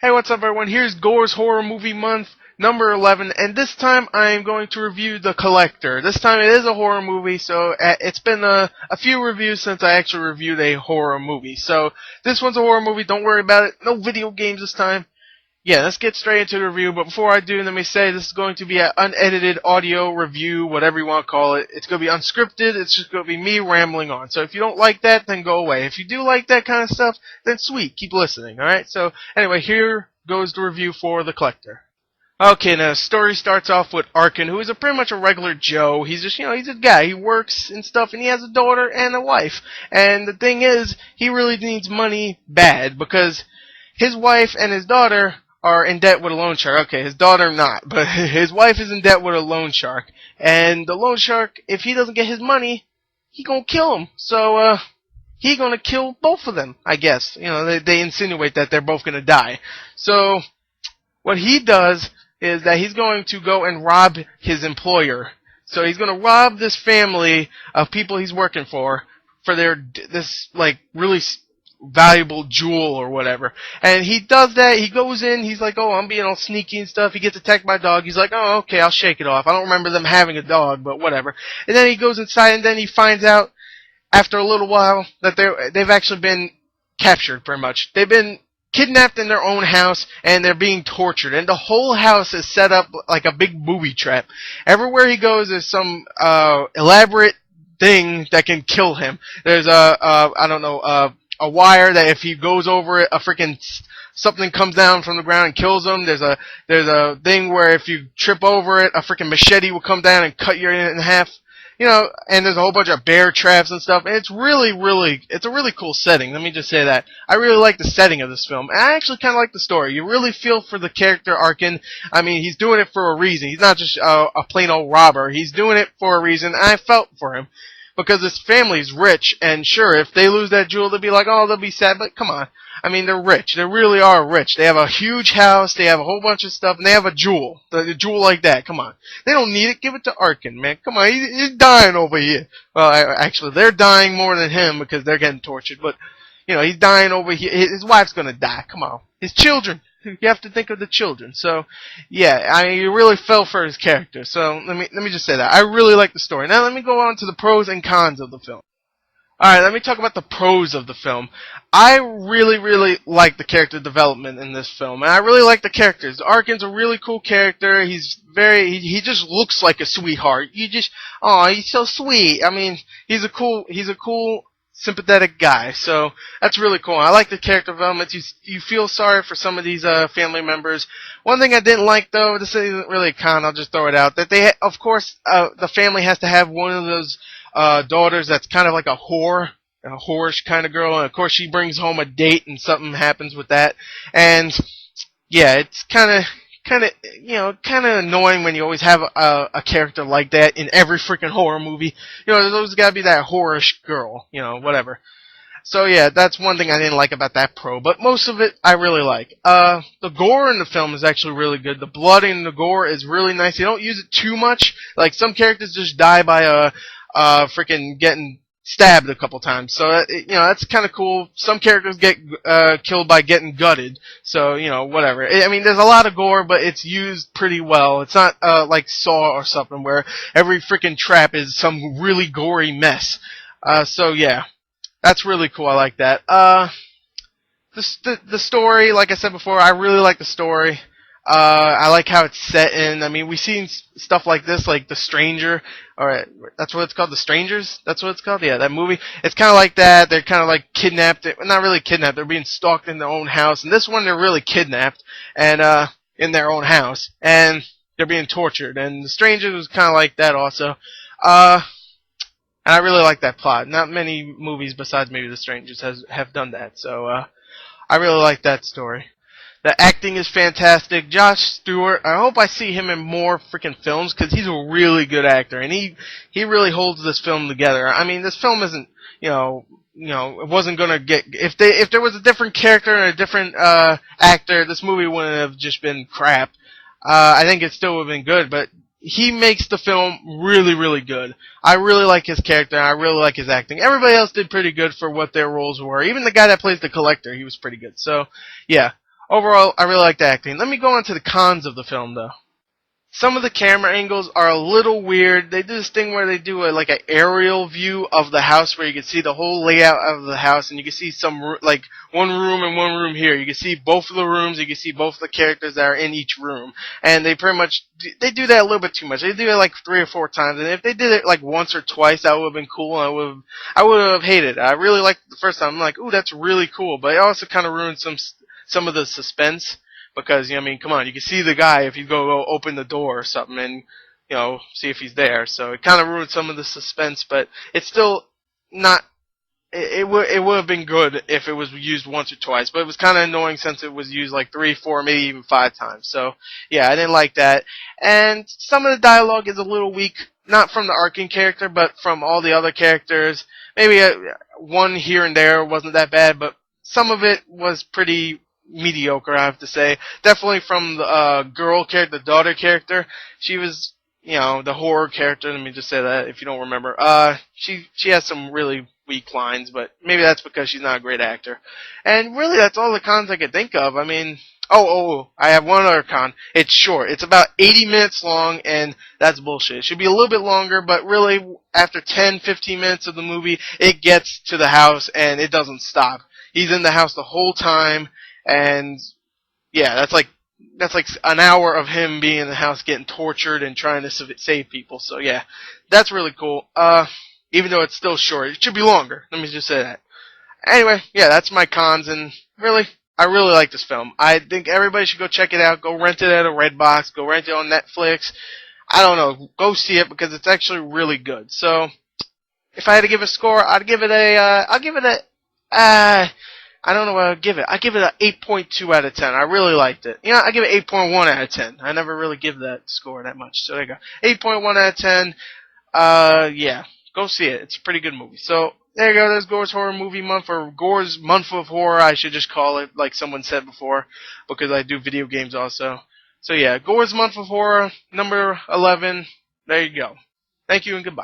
Hey, what's up everyone? Here's Gore's Horror Movie Month, number 11, and this time I am going to review The Collector. This time it is a horror movie, so it's been a few reviews since I actually reviewed a horror movie. So, this one's a horror movie, don't worry about it. No video games this time. Yeah, let's get straight into the review, but before I do, let me say this is going to be an unedited audio review, whatever you want to call it. It's going to be unscripted, it's just going to be me rambling on. So if you don't like that, then go away. If you do like that kind of stuff, then sweet, keep listening, alright? So, anyway, here goes the review for The Collector. Okay, now the story starts off with Arkin, who is pretty much a regular Joe. He's just, he's a guy. He works and stuff, and he has a daughter and a wife. And the thing is, he really needs money bad, because his wife and his daughter are in debt with a loan shark. Okay, his daughter not, but his wife is in debt with a loan shark. And the loan shark, if he doesn't get his money, he gonna kill him. So, he gonna kill both of them, I guess. They insinuate that they're both gonna die. So, what he does is that he's going to go and rob his employer. So he's gonna rob this family of people he's working for this, really valuable jewel or whatever. And he does that, he goes in, he's like, oh, I'm being all sneaky and stuff. He gets attacked by a dog. He's like, oh, okay, I'll shake it off. I don't remember them having a dog, but whatever. And then he goes inside, and then he finds out, after a little while, that they've actually been captured, pretty much. They've been kidnapped in their own house, and they're being tortured. And the whole house is set up like a big booby trap. Everywhere he goes, there's some elaborate thing that can kill him. There's a wire that if he goes over it, something comes down from the ground and kills him. There's a thing where if you trip over it, a freaking machete will come down and cut you in half. And there's a whole bunch of bear traps and stuff. And it's a really cool setting. Let me just say that. I really like the setting of this film. And I actually kind of like the story. You really feel for the character Arkin. I mean, he's doing it for a reason. He's not just a plain old robber. He's doing it for a reason. And I felt for him. Because his family's rich, and sure, if they lose that jewel, they'll be like, oh, they'll be sad, but come on. I mean, they're rich. They really are rich. They have a huge house, they have a whole bunch of stuff, and they have a jewel. The jewel like that, come on. They don't need it, give it to Arkin, man. Come on, he's dying over here. Well, actually, they're dying more than him, because they're getting tortured, but, he's dying over here. His wife's gonna die, come on. His children. You have to think of the children. So, yeah, you really fell for his character. So, let me just say that. I really like the story. Now, let me go on to the pros and cons of the film. Alright, let me talk about the pros of the film. I really like the character development in this film. And I really like the characters. Arkin's a really cool character. He just looks like a sweetheart. He's so sweet. I mean, he's a cool, sympathetic guy, so that's really cool. I like the character development. You feel sorry for some of these family members. One thing I didn't like, though, this isn't really a con, I'll just throw it out, that of course, the family has to have one of those daughters that's kind of like a whorish kind of girl, and of course she brings home a date and something happens with that, and yeah, it's kind of annoying when you always have a character like that in every freaking horror movie. There's always gotta be that whorish girl, whatever. So yeah, that's one thing I didn't like about that pro, but most of it I really like. The gore in the film is actually really good. The blood in the gore is really nice. They don't use it too much. Like, some characters just die by freaking getting stabbed a couple times, so that's kind of cool. Some characters get killed by getting gutted, so whatever. I mean, there's a lot of gore, but it's used pretty well. It's not like Saw or something where every freaking trap is some really gory mess. So yeah, that's really cool. I like that. The story, like I said before, I really like the story. I like how it's set in. I mean, we've seen stuff like this, like The Stranger. Alright, that's what it's called, The Strangers? That's what it's called? Yeah, that movie. It's kind of like that. They're kind of like kidnapped. Not really kidnapped. They're being stalked in their own house. And this one, they're really kidnapped and in their own house. And they're being tortured. And The Strangers was kind of like that also. And I really like that plot. Not many movies besides maybe The Strangers have done that. So, I really like that story. The acting is fantastic. Josh Stewart, I hope I see him in more freaking films, because he's a really good actor, and he really holds this film together. I mean, this film isn't, it wasn't gonna get, if there was a different character and a different actor, this movie wouldn't have just been crap. I think it still would have been good, but he makes the film really good. I really like his character, and I really like his acting. Everybody else did pretty good for what their roles were. Even the guy that plays the Collector, he was pretty good. So, yeah. Overall, I really like the acting. Let me go on to the cons of the film, though. Some of the camera angles are a little weird. They do this thing where they do like an aerial view of the house where you can see the whole layout of the house, and you can see like one room and one room here. You can see both of the rooms. You can see both of the characters that are in each room, and they pretty much they do that a little bit too much. They do it like 3 or 4 times, and if they did it like once or twice, that would have been cool. I would have hated it. I really liked it the first time. I'm like, ooh, that's really cool, but it also kind of ruined some of the suspense. Because, I mean, come on, you can see the guy if you go open the door or something and, see if he's there. So it kind of ruined some of the suspense, but it's still not, it would have been good if it was used once or twice, but it was kind of annoying since it was used like 3, 4, maybe even 5 times. So, yeah, I didn't like that. And some of the dialogue is a little weak, not from the Arkin character, but from all the other characters. Maybe one here and there wasn't that bad, but some of it was pretty mediocre, I have to say. Definitely from the girl character, the daughter character. She was, the horror character. Let me just say that if you don't remember. She has some really weak lines, but maybe that's because she's not a great actor. And really, that's all the cons I could think of. I mean, I have one other con. It's short. It's about 80 minutes long, and that's bullshit. It should be a little bit longer, but really, after 10, 15 minutes of the movie, it gets to the house, and it doesn't stop. He's in the house the whole time. And yeah, that's like an hour of him being in the house getting tortured and trying to save people. So yeah, that's really cool. Even though it's still short, it should be longer. Let me just say that. Anyway, yeah, that's my cons, and really, I really like this film. I think everybody should go check it out. Go rent it at a Redbox. Go rent it on Netflix. I don't know. Go see it because it's actually really good. So, if I had to give a score, I'll give it I don't know what I'd give it. I give it an 8.2 out of 10. I really liked it. I give it 8.1 out of 10. I never really give that score that much. So there you go. 8.1 out of 10. Yeah. Go see it. It's a pretty good movie. So there you go. There's Gore's Horror Movie Month, or Gore's Month of Horror, I should just call it, like someone said before, because I do video games also. So yeah, Gore's Month of Horror, number 11. There you go. Thank you and goodbye.